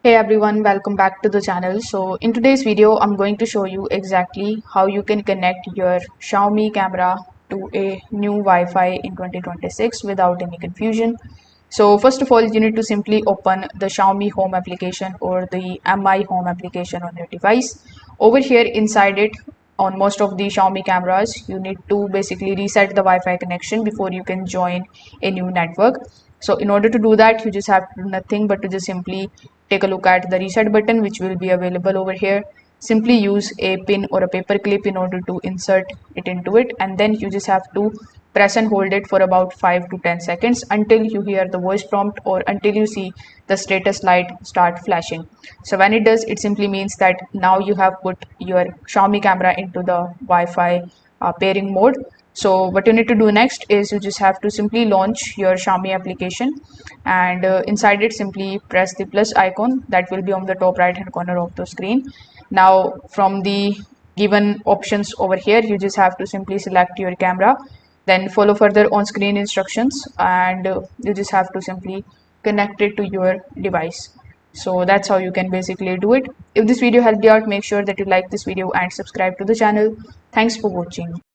Hey everyone, welcome back to the channel. So in today's video, I'm going to show you exactly how you can connect your Xiaomi camera to a new Wi-Fi in 2026 without any confusion. So first of all, you need to simply open the Xiaomi Home application or the Mi Home application on your device. Over here inside it, on most of the Xiaomi cameras, you need to basically reset the Wi-Fi connection before you can join a new network. So in order to do that, you just have to do nothing but to just simply take a look at the reset button, which will be available over here. Simply use a pin or a paper clip in order to insert it into it, and then you just have to press and hold it for about 5 to 10 seconds until you hear the voice prompt or until you see the status light start flashing. So when it does, it simply means that now you have put your Xiaomi camera into the Wi-Fi pairing mode. So what you need to do next is you just have to simply launch your Xiaomi application, and inside it simply press the plus icon that will be on the top right hand corner of the screen. Now from the given options over here, you just have to simply select your camera, then follow further on screen instructions, and you just have to simply connect it to your device. So that's how you can basically do it. If this video helped you out, make sure that you like this video and subscribe to the channel. Thanks for watching.